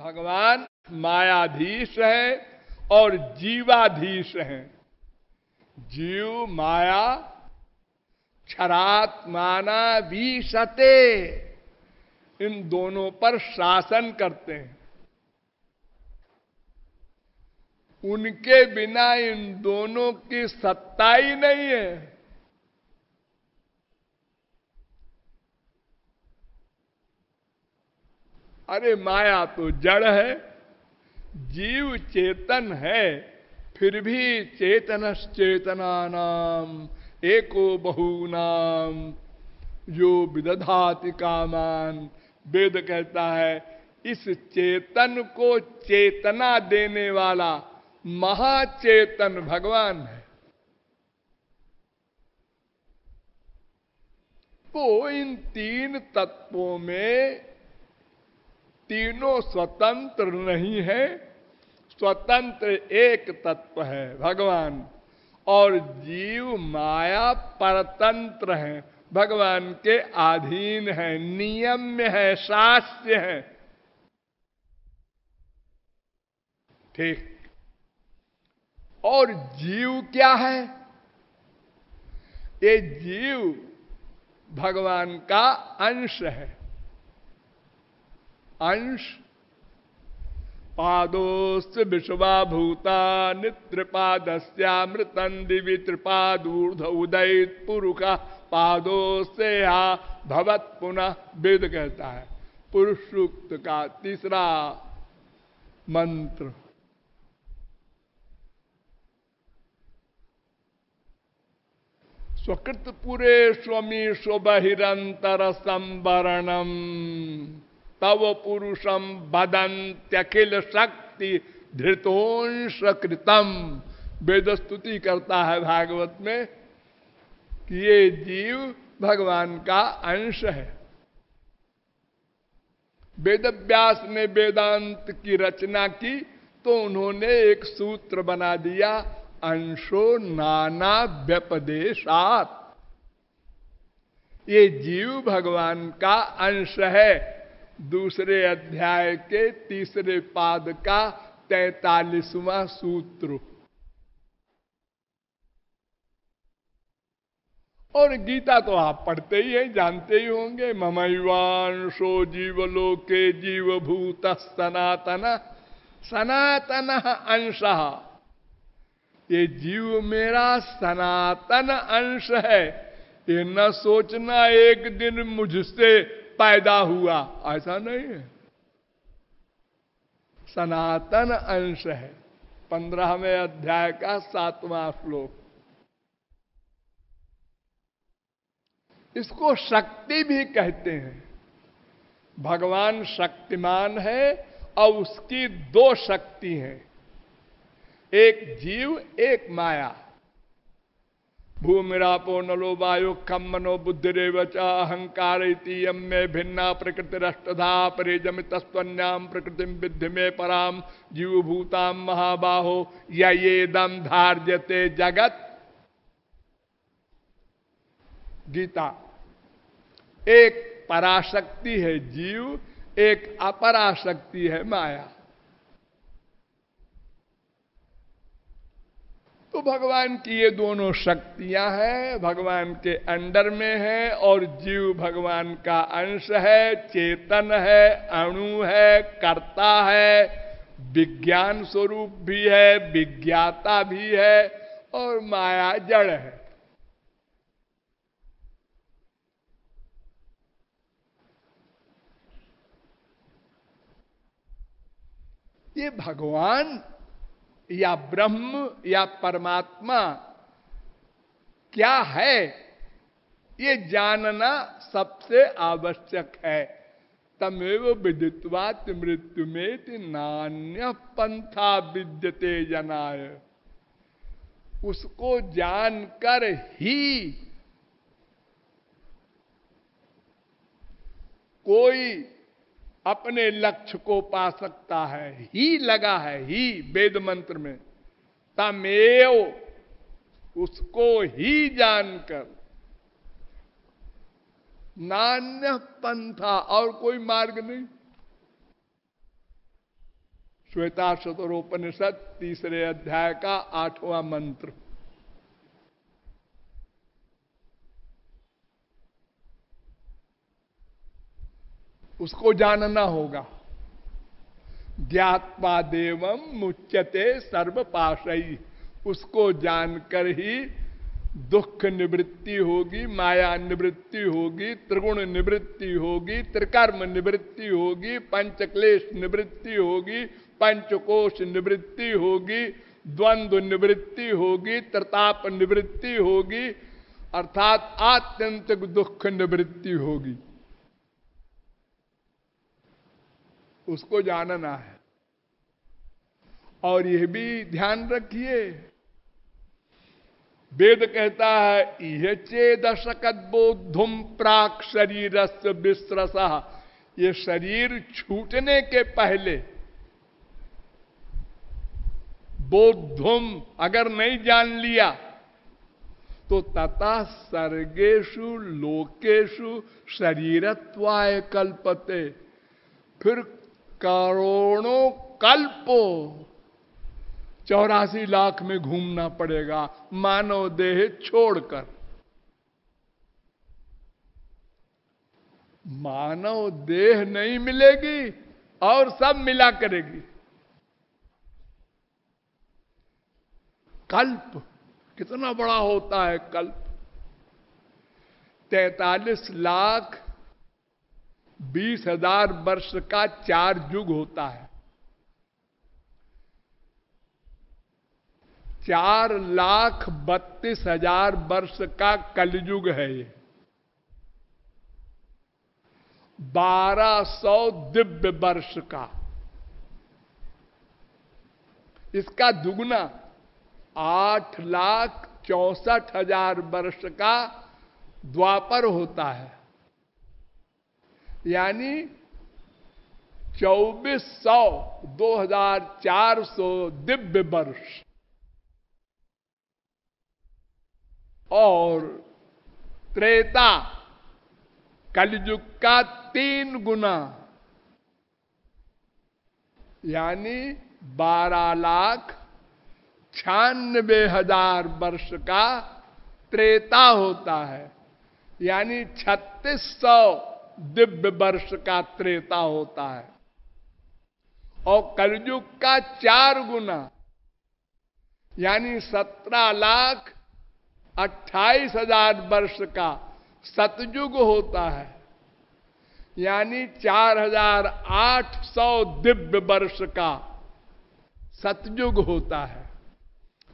भगवान मायाधीश है और जीवाधीश है। जीव माया क्षरात्माना विशते, इन दोनों पर शासन करते हैं। उनके बिना इन दोनों की सत्ता ही नहीं है। अरे माया तो जड़ है, जीव चेतन है, फिर भी चेतनश्चेतना नाम एको बहूनाम जो विदधाति कामान। वेद कहता है इस चेतन को चेतना देने वाला महाचेतन भगवान है। तो इन तीन तत्वों में तीनों स्वतंत्र नहीं है, स्वतंत्र एक तत्व है भगवान, और जीव माया परतंत्र है, भगवान के अधीन है, नियम्य है, शास्य है। ठीक। और जीव क्या है? ये जीव भगवान का अंश है। अंश पादोस्त विश्वाभूता नित्रपादस्यामृतं दिवि त्रिपादूर्ध उदयित पुरुषा पादोस्ते भवत पुनः। वेद कहता है पुरुष सूक्त का तीसरा मंत्र। स्वकृत पुरे स्वमी स्वबहिरंतर संवरणम तव पुरुषम बदंत्यखिल शक्ति धृतोंश कृतम। वेद स्तुति करता है भागवत में कि ये जीव भगवान का अंश है। वेद व्यास ने वेदांत की रचना की तो उन्होंने एक सूत्र बना दिया, अंशो नाना व्यपदेशात। ये जीव भगवान का अंश है। दूसरे अध्याय के तीसरे पाद का 43वां सूत्र। और गीता तो आप पढ़ते ही हैं, जानते ही होंगे। ममैवांशो जीवलोके जीवभूत सनातन सनातन अंशः। ये जीव मेरा सनातन अंश है। ये न सोचना एक दिन मुझसे पैदा हुआ, ऐसा नहीं है। सनातन अंश है। 15वें अध्याय का 7वां श्लोक। इसको शक्ति भी कहते हैं। भगवान शक्तिमान है और उसकी दो शक्ति हैं, एक जीव एक माया। भूमिरापो नलो वायु खम मनो बुद्धिरेव च अहंकार इतीयम में भिन्ना प्रकृतिरष्टधा परेजम तस्वन्याम प्रकृतिम विद्धि में पराम जीवभूताम महाबाहो येदम धार्यते जगत। गीता। एक पराशक्ति है जीव, एक अपराशक्ति है माया। तो भगवान की ये दोनों शक्तियां हैं, भगवान के अंडर में है। और जीव भगवान का अंश है, चेतन है, अणु है, कर्ता है, विज्ञान स्वरूप भी है, विज्ञाता भी है, और माया जड़ है। ये भगवान या ब्रह्म या परमात्मा क्या है, ये जानना सबसे आवश्यक है। तमेव विदित्वात् मृत्युमेत नान्य पंथा विद्यते जनाय। उसको जानकर ही कोई अपने लक्ष्य को पा सकता है। ही लगा है, ही वेद मंत्र में। तमेव, उसको ही जानकर, नान्य पंथा, और कोई मार्ग नहीं। श्वेताश्वतरोपनिषद 3 अध्याय का 8वां मंत्र। उसको जानना होगा। ज्ञात्वा देवम मुच्यते सर्व पाशई, उसको जानकर ही दुख निवृत्ति होगी, माया निवृत्ति होगी, त्रिगुण निवृत्ति होगी, त्रिकर्म निवृत्ति होगी, पंचक्लेश निवृत्ति होगी, पंचकोश निवृत्ति होगी, द्वंद्व निवृत्ति होगी, त्रिताप निवृत्ति होगी, अर्थात आत्यंतिक दुख निवृत्ति होगी। उसको जानना है। और यह भी ध्यान रखिए, वेद कहता है यह चेदशकद बोधुम प्राक शरीरस्य विस्रसा, ये शरीर छूटने के पहले बोधुम अगर नहीं जान लिया तो तथा सर्गेषु लोकेषु शरीरत्वाय कल्पते, फिर करोड़ों कल्पो 84 लाख में घूमना पड़ेगा मानव देह छोड़कर। मानव देह नहीं मिलेगी और सब मिला करेगी। कल्प कितना बड़ा होता है कल्प, 43,20,000 वर्ष का 4 युग होता है। 4,32,000 वर्ष का कलयुग है ये। 1200 दिव्य वर्ष का, इसका दुगुना 8,64,000 वर्ष का द्वापर होता है, यानी 2400 2400 दिव्य वर्ष। और त्रेता कलयुग का 3 गुना, यानी 12,96,000 वर्ष का त्रेता होता है, यानी 3600 दिव्य वर्ष का त्रेता होता है। और कलयुग का 4 गुना, यानी 17,28,000 वर्ष का सतयुग होता है, यानी 4,800 दिव्य वर्ष का सतयुग होता है।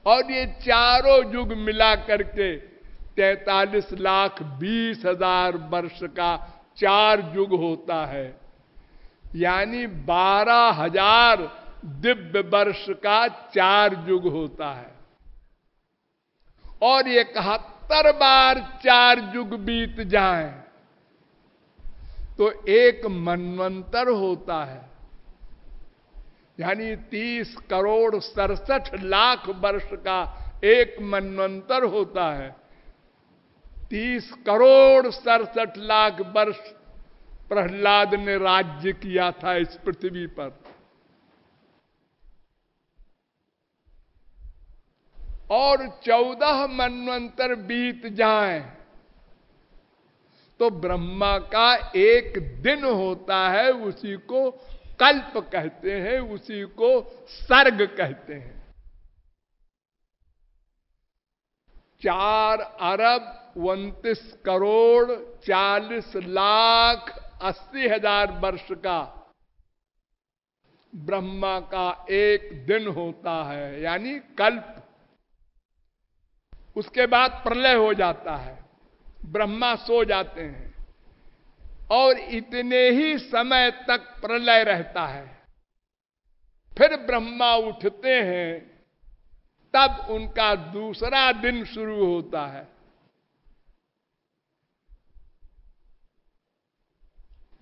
और ये चारों युग मिला करके 43,20,000 वर्ष का 4 युग होता है, यानी 12,000 दिव्य वर्ष का 4 युग होता है। और 71 बार 4 युग बीत जाए तो एक मनवंतर होता है, यानी 30,67,00,000 वर्ष का एक मनवंतर होता है। 30,67,00,000 वर्ष प्रहलाद ने राज्य किया था इस पृथ्वी पर। और 14 मनवंतर बीत जाए तो ब्रह्मा का एक दिन होता है, उसी को कल्प कहते हैं, उसी को सर्ग कहते हैं। 4,29,40,80,000 वर्ष का ब्रह्मा का एक दिन होता है, यानी कल्प। उसके बाद प्रलय हो जाता है, ब्रह्मा सो जाते हैं और इतने ही समय तक प्रलय रहता है। फिर ब्रह्मा उठते हैं, तब उनका दूसरा दिन शुरू होता है,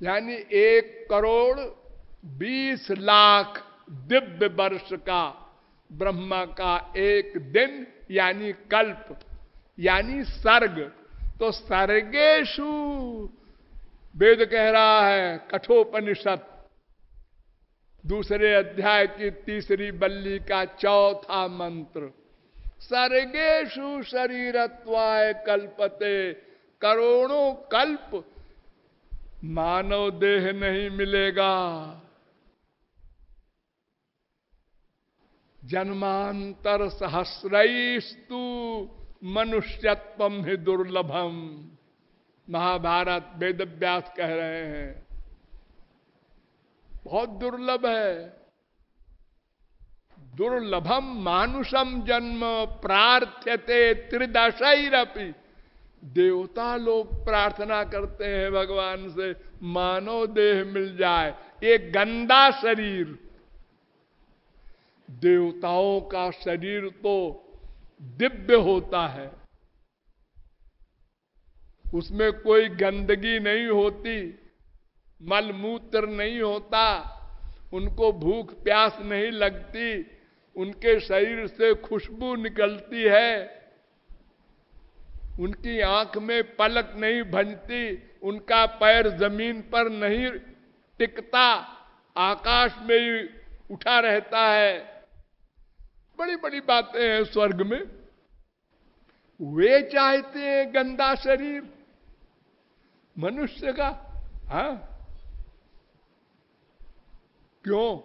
यानी 1,20,00,000 दिव्य वर्ष का ब्रह्मा का एक दिन, यानी कल्प, यानी सर्ग। तो सर्गेषु वेद कह रहा है, कठोपनिषद, दूसरे अध्याय की तीसरी बल्ली का चौथा मंत्र, सर्गेषु शरीरत्वाय कल्पते, करोड़ों कल्प मानव देह नहीं मिलेगा। जन्मांतर सहस्रैस्तु मनुष्यत्वम ही दुर्लभम। महाभारत वेद व्यास कह रहे हैं बहुत दुर्लभ है। दुर्लभम मानुषम जन्म प्रार्थ्यते त्रिदशैरपि। देवता लोग प्रार्थना करते हैं भगवान से मानव देह मिल जाए। ये गंदा शरीर, देवताओं का शरीर तो दिव्य होता है, उसमें कोई गंदगी नहीं होती, मल मूत्र नहीं होता, उनको भूख प्यास नहीं लगती, उनके शरीर से खुशबू निकलती है, उनकी आंख में पलक नहीं भंजती, उनका पैर जमीन पर नहीं टिकता, आकाश में ही उठा रहता है। बड़ी बड़ी बातें हैं स्वर्ग में। वे चाहते हैं गंदा शरीर मनुष्य का। हाँ, क्यों?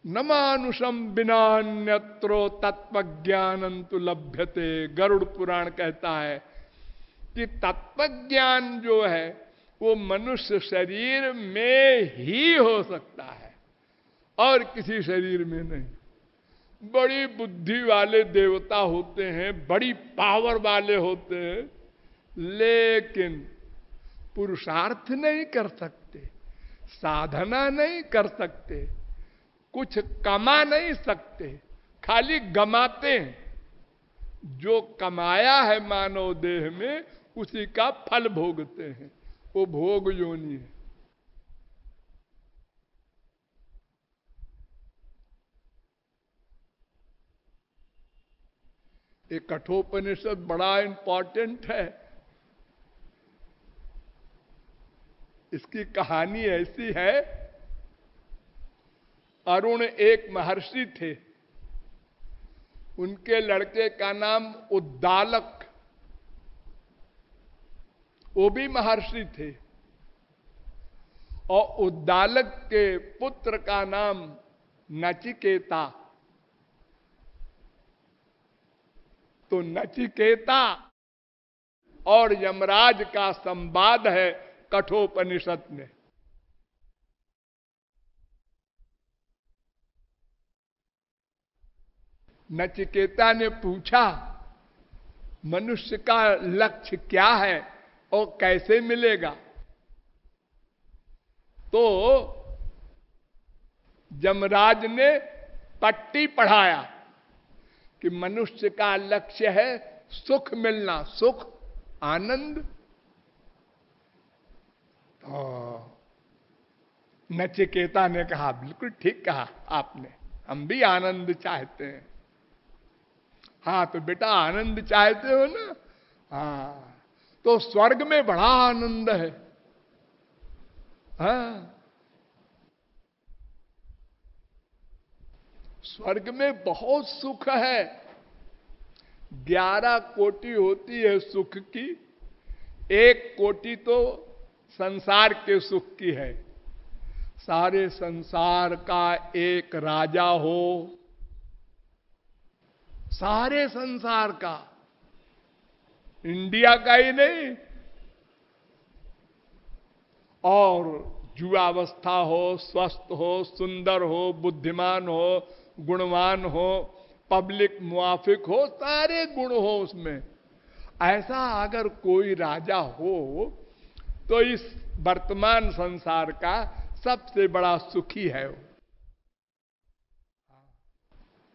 न मानुषम बिनान्यत्रो तत्व ज्ञानंतु लभ्यते। गरुड़ पुराण कहता है कि तत्व ज्ञान जो है वो मनुष्य शरीर में ही हो सकता है और किसी शरीर में नहीं। बड़ी बुद्धि वाले देवता होते हैं, बड़ी पावर वाले होते हैं, लेकिन पुरुषार्थ नहीं कर सकते, साधना नहीं कर सकते, कुछ कमा नहीं सकते, खाली गमाते हैं। जो कमाया है मानव देह में उसी का फल भोगते हैं, वो भोग योनि है। ये कठोपनिषद बड़ा इंपॉर्टेंट है। इसकी कहानी ऐसी है, अरुण एक महर्षि थे, उनके लड़के का नाम उद्दालक, वो भी महर्षि थे, और उद्दालक के पुत्र का नाम नचिकेता। तो नचिकेता और यमराज का संवाद है कठोपनिषद में। नचिकेता ने पूछा मनुष्य का लक्ष्य क्या है और कैसे मिलेगा? तो यमराज ने पट्टी पढ़ाया कि मनुष्य का लक्ष्य है सुख मिलना, सुख आनंद। तो नचिकेता ने कहा बिल्कुल ठीक कहा आपने, हम भी आनंद चाहते हैं। हाँ तो बेटा आनंद चाहते हो ना? हाँ तो स्वर्ग में बड़ा आनंद है। हाँ स्वर्ग में बहुत सुख है। 11 कोटि होती है सुख की, 1 कोटि तो संसार के सुख की है। सारे संसार का एक राजा हो, सारे संसार का, इंडिया का ही नहीं, और युवावस्था हो, स्वस्थ हो, सुंदर हो, बुद्धिमान हो, गुणवान हो, पब्लिक मुआफिक हो, सारे गुण हो उसमें। ऐसा अगर कोई राजा हो तो इस वर्तमान संसार का सबसे बड़ा सुखी है वो।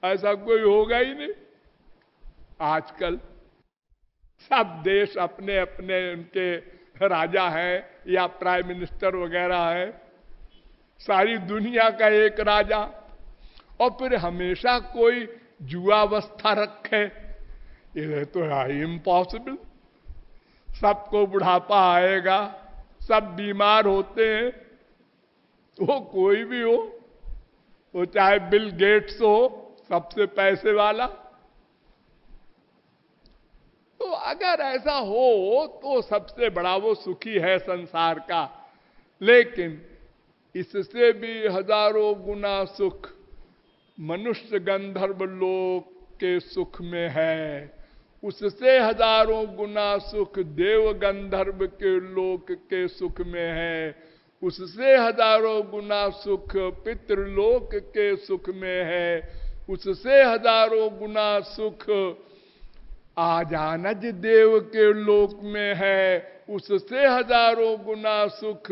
ऐसा कोई होगा ही नहीं। आजकल सब देश अपने अपने उनके राजा हैं या प्राइम मिनिस्टर वगैरह है, सारी दुनिया का एक राजा, और फिर हमेशा कोई जुआवस्था रखे, ये तो है इम्पॉसिबल। सबको बुढ़ापा आएगा, सब बीमार होते हैं, वो कोई भी हो, वो चाहे बिल गेट्स हो, सबसे पैसे वाला। तो अगर ऐसा हो तो सबसे बड़ा वो सुखी है संसार का। लेकिन इससे भी हजारों गुना सुख मनुष्य गंधर्व लोक के सुख में है, उससे हजारों गुना सुख देव गंधर्व के लोक के सुख में है, उससे हजारों गुना सुख पितृलोक के सुख में है, उससे हजारों गुना सुख आजानज देव के लोक में है, उससे हजारों गुना सुख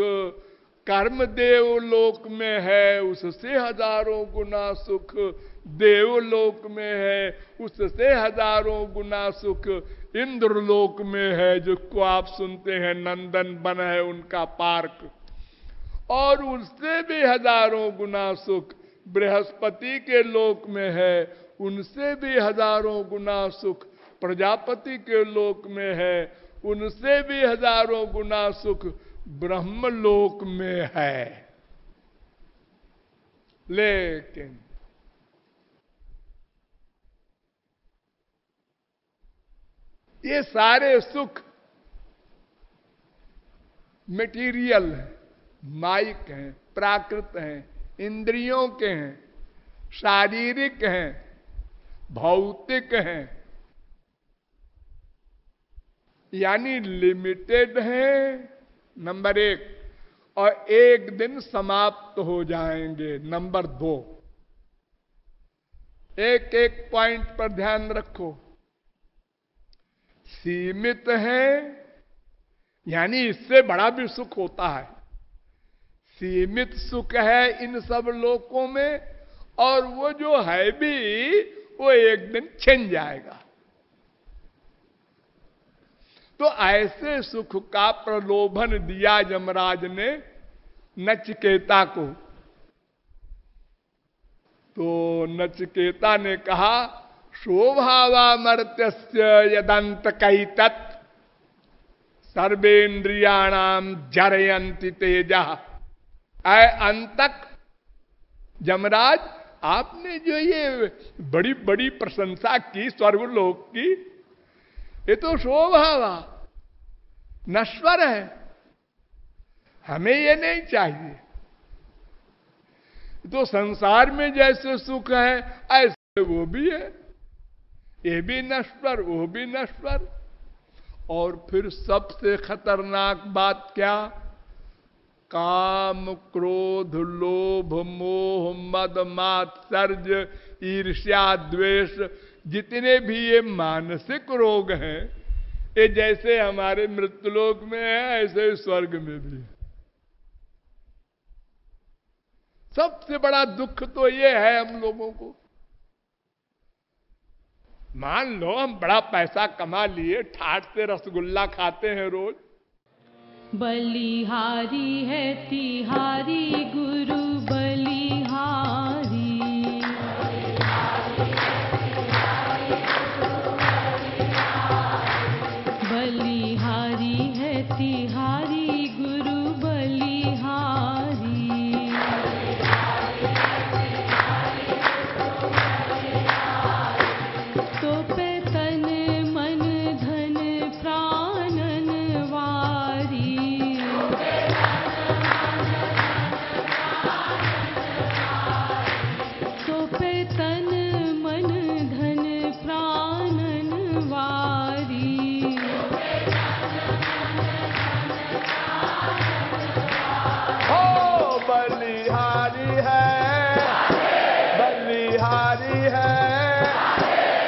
कर्म देव लोक में है, उससे हजारों गुना सुख देवलोक में है, उससे हजारों गुना सुख इंद्रलोक में है, जिसको आप सुनते हैं नंदन वन है उनका पार्क, और उससे भी हजारों गुना सुख बृहस्पति के लोक में है, उनसे भी हजारों गुना सुख प्रजापति के लोक में है, उनसे भी हजारों गुना सुख ब्रह्मलोक में है। लेकिन ये सारे सुख मटेरियल हैं, माइक हैं, प्राकृत हैं, इंद्रियों के हैं, शारीरिक हैं, भौतिक हैं, यानी लिमिटेड हैं नंबर 1, और एक दिन समाप्त हो जाएंगे नंबर 2। एक एक पॉइंट पर ध्यान रखो। सीमित है, यानी इससे बड़ा भी सुख होता है। सीमित सुख है इन सब लोकों में, और वो जो है भी वो एक दिन छिन जाएगा। तो ऐसे सुख का प्रलोभन दिया यमराज ने नचिकेता को। तो नचिकेता ने कहा शोभावामर्त्यस्य यदंत कैतत् सर्वेन्द्रियाणाम जरयन्ति तेजा। ऐ अंतक यमराज, आपने जो ये बड़ी बड़ी प्रशंसा की स्वर्गलोक की, ये तो शोभावा नश्वर है, हमें ये नहीं चाहिए। तो संसार में जैसे सुख है ऐसे वो भी है, ये भी नश्वर वो भी नश्वर। और फिर सबसे खतरनाक बात क्या? काम क्रोध लोभ मोह मद मात्सर्य ईर्ष्या द्वेष, जितने भी ये मानसिक रोग हैं, ये जैसे हमारे मृत्युलोक में है ऐसे स्वर्ग में भी है। सबसे बड़ा दुख तो ये है हम लोगों को। मान लो हम बड़ा पैसा कमा लिए, ठाट से रसगुल्ला खाते हैं रोज। बलिहारी है तिहारी गुरु बलिहारी, बलिहारी है तिहारी गुरु बलिहारी। तो पे तन मन धन प्राणन वारी, तो पे तन मन धन प्राणन वारी। हो बलिहारी है, बलिहारी है,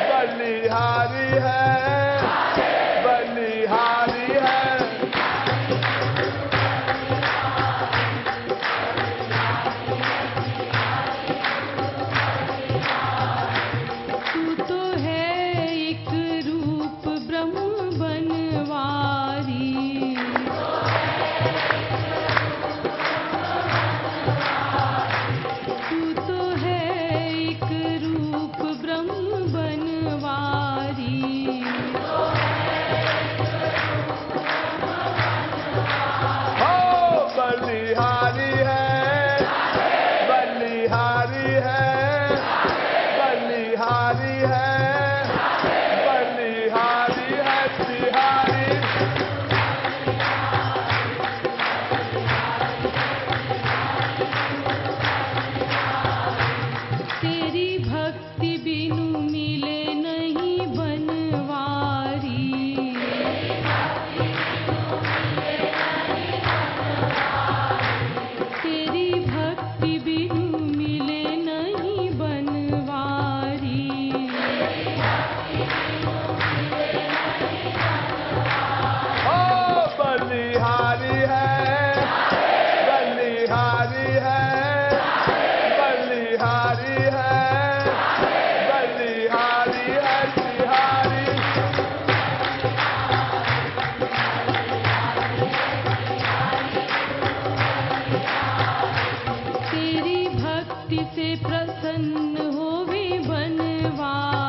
बलिहारी है, बलिहारी है। तू तो है एक रूप ब्रह्म बनवारी, तू तो है एक रूप ब्रह्म बनवारी। बिहारी है, बलिहारी है बिहारी। तेरी भक्ति से प्रसन्न होवे बनवारी।